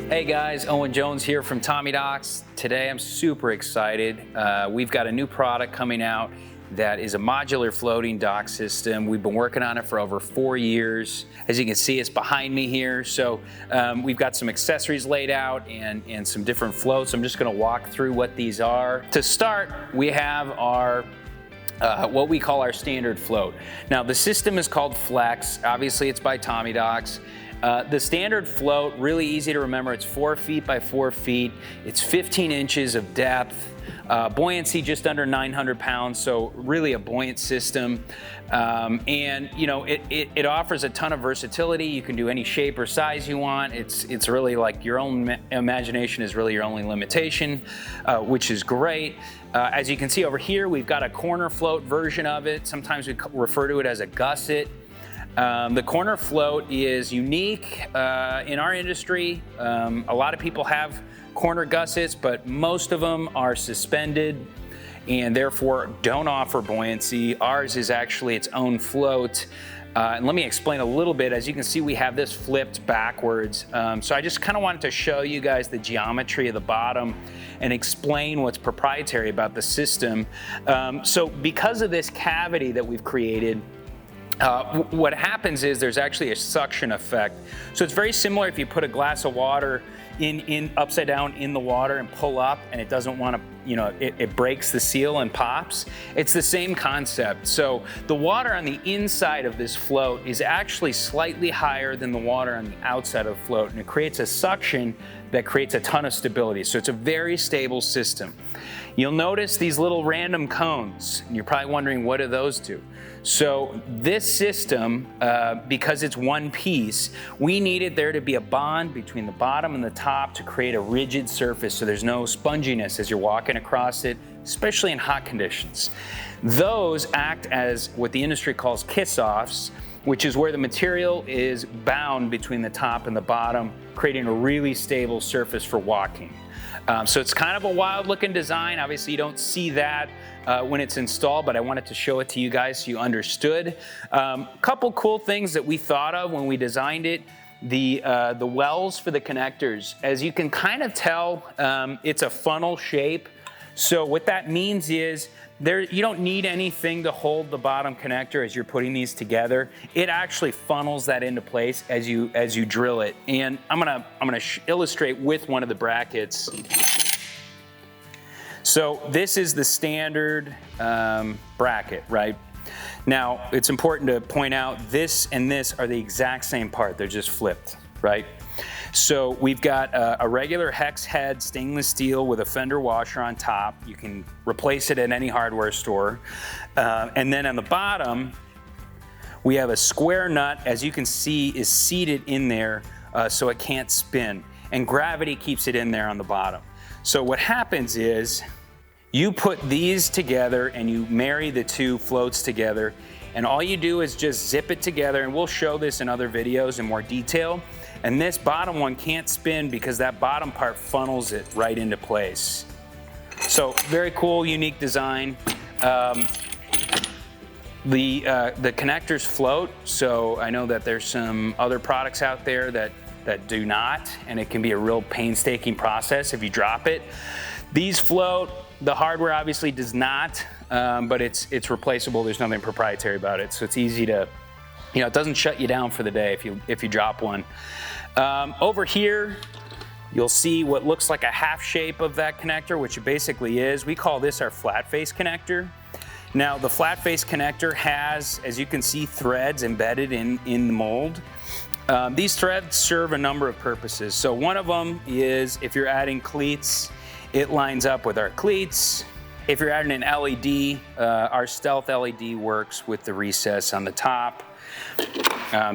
Hey guys, Owen Jones here from Tommy Docks. Today I'm super excited. We've got a new product coming out that is a modular floating dock system. We've been working on it for over 4 years. As you can see, it's behind me here. So we've got some accessories laid out and some different floats. I'm just gonna walk through what these are. To start, we have our what we call our standard float. Now the system is called Flexx. Obviously it's by Tommy Docks. The standard float, really easy to remember, it's 4 feet by 4 feet. It's 15 inches of depth. Buoyancy just under 900 pounds, so really a buoyant system. And you know, it offers a ton of versatility. You can do any shape or size you want. It's really like your own imagination is really your only limitation, which is great. As you can see over here, we've got a corner float version of it. Sometimes we refer to it as a gusset. The corner float is unique in our industry. A lot of people have corner gussets, but most of them are suspended and therefore don't offer buoyancy. Ours is actually its own float. And let me explain a little bit. As you can see, we have this flipped backwards. So I just kind of wanted to show you guys the geometry of the bottom and explain what's proprietary about the system. So because of this cavity that we've created, what happens is there's actually a suction effect. So it's very similar if you put a glass of water in upside down in the water and pull up and it doesn't want to, you know, it breaks the seal and pops. It's the same concept. So the water on the inside of this float is actually slightly higher than the water on the outside of the float, and it creates a suction that creates a ton of stability. So it's a very stable system. You'll notice these little random cones, and you're probably wondering, what do those do? So this system, because it's one piece, we needed there to be a bond between the bottom and the top to create a rigid surface so there's no sponginess as you're walking across it, especially in hot conditions. Those act as what the industry calls kiss-offs, which is where the material is bound between the top and the bottom, creating a really stable surface for walking. So it's kind of a wild looking design. Obviously you don't see that when it's installed, but I wanted to show it to you guys so you understood. Couple cool things that we thought of when we designed it. The wells for the connectors. As you can kind of tell, it's a funnel shape. So what that means is you don't need anything to hold the bottom connector as you're putting these together. It actually funnels that into place as you drill it. And I'm gonna illustrate with one of the brackets. So this is the standard bracket, right? Now it's important to point out this and this are the exact same part. They're just flipped, right? So we've got a regular hex head stainless steel with a fender washer on top. You can replace it at any hardware store. And then on the bottom, we have a square nut, as you can see, is seated in there so it can't spin. And gravity keeps it in there on the bottom. So what happens is you put these together and you marry the two floats together, and all you do is just zip it together, and we'll show this in other videos in more detail. And this bottom one can't spin because that bottom part funnels it right into place. So very cool, unique design. The connectors float, so I know that there's some other products out there that do not, and it can be a real painstaking process if you drop it. These float. The hardware obviously does not, but it's replaceable. There's nothing proprietary about it, so it's easy to, you know, it doesn't shut you down for the day if you drop one. Over here, you'll see what looks like a half shape of that connector, which it basically is. We call this our flat face connector. Now, the flat face connector has, as you can see, threads embedded in the mold. These threads serve a number of purposes. So one of them is if you're adding cleats, it lines up with our cleats. If you're adding an LED, our stealth LED works with the recess on the top.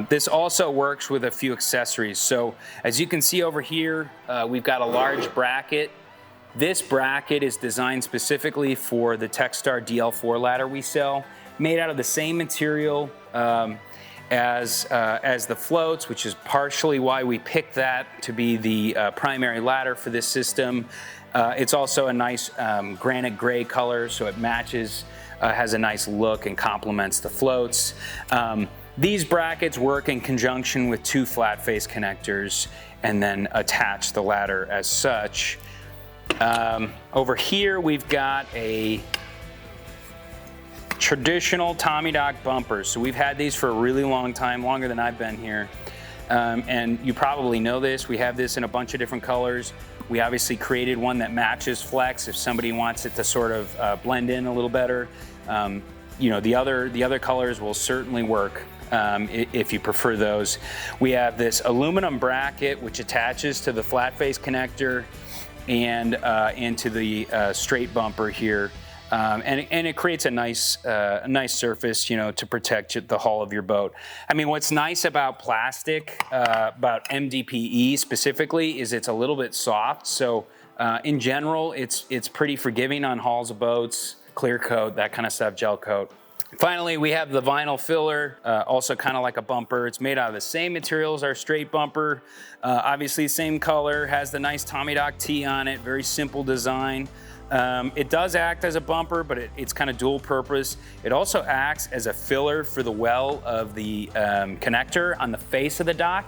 This also works with a few accessories. So as you can see over here, we've got a large bracket. This bracket is designed specifically for the Techstar DL4 ladder we sell, made out of the same material as the floats, which is partially why we picked that to be the primary ladder for this system. It's also a nice granite gray color, so it matches, has a nice look and complements the floats. These brackets work in conjunction with 2 flat face connectors and then attach the ladder as such. Over here we've got a traditional Tommy Doc bumpers. So we've had these for a really long time, longer than I've been here. And you probably know this, we have this in a bunch of different colors. We obviously created one that matches Flexx if somebody wants it to sort of blend in a little better. You know, the other colors will certainly work if you prefer those. We have this aluminum bracket which attaches to the flat face connector and into the straight bumper here. And it creates a nice surface, you know, to protect the hull of your boat. I mean, what's nice about plastic, about MDPE specifically, is it's a little bit soft. So in general, it's pretty forgiving on hulls of boats, clear coat, that kind of stuff, gel coat. Finally, we have the vinyl filler, also kind of like a bumper. It's made out of the same material as our straight bumper. Obviously, same color, has the nice Tommy Doc T on it, very simple design. It does act as a bumper, but it's kind of dual purpose. It also acts as a filler for the well of the connector on the face of the dock.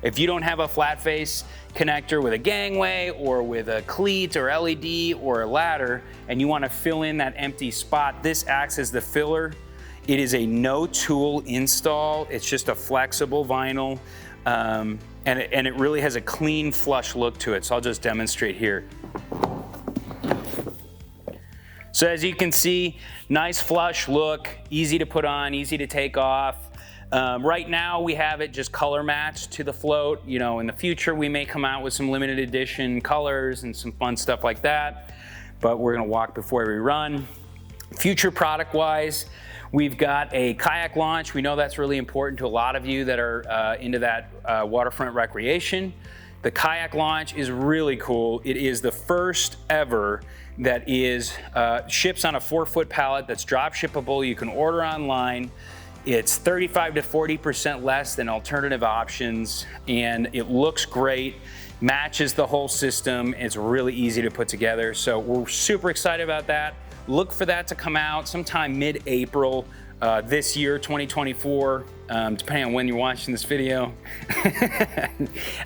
If you don't have a flat face connector with a gangway or with a cleat or LED or a ladder and you want to fill in that empty spot, this acts as the filler. It is a no tool install. It's just a flexible vinyl and it really has a clean flush look to it. So I'll just demonstrate here. So as you can see, nice flush look, easy to put on, easy to take off. Right now we have it just color matched to the float. You know, in the future we may come out with some limited edition colors and some fun stuff like that, but we're gonna walk before we run. Future product wise, we've got a kayak launch. We know that's really important to a lot of you that are into that waterfront recreation. The kayak launch is really cool. It is the first ever that is ships on a 4-foot pallet that's drop shippable. You can order online. It's 35 to 40% less than alternative options, and it looks great, matches the whole system. It's really easy to put together. So we're super excited about that. Look for that to come out sometime mid-April this year, 2024, depending on when you're watching this video.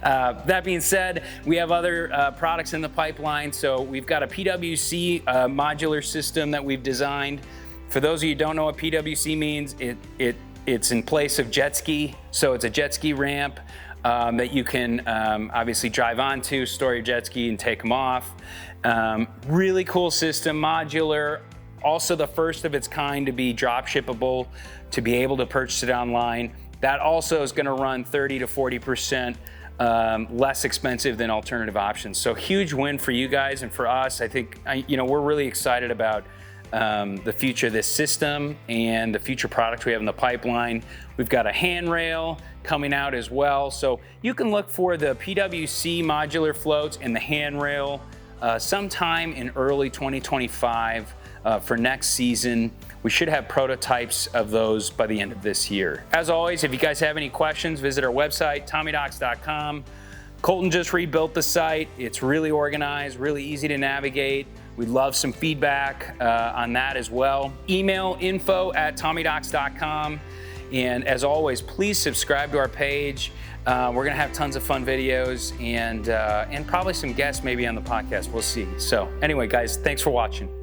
That being said, we have other products in the pipeline. So we've got a PWC modular system that we've designed. For those of you who don't know what PWC means, it's in place of jet ski. So it's a jet ski ramp that you can obviously drive onto, store your jet ski and take them off. Really cool system, modular. Also the first of its kind to be drop shippable, to be able to purchase it online. That also is gonna run 30 to 40% less expensive than alternative options. So huge win for you guys and for us. I think, you know, we're really excited about the future of this system and the future products we have in the pipeline. We've got a handrail coming out as well. So you can look for the PWC modular floats and the handrail sometime in early 2025 for next season. We should have prototypes of those by the end of this year. As always, if you guys have any questions, visit our website, tommydocs.com. Colton just rebuilt the site. It's really organized, really easy to navigate. We'd love some feedback on that as well. Email info@tommydocs.com. And as always, please subscribe to our page. We're gonna have tons of fun videos and probably some guests maybe on the podcast. We'll see. So anyway, guys, thanks for watching.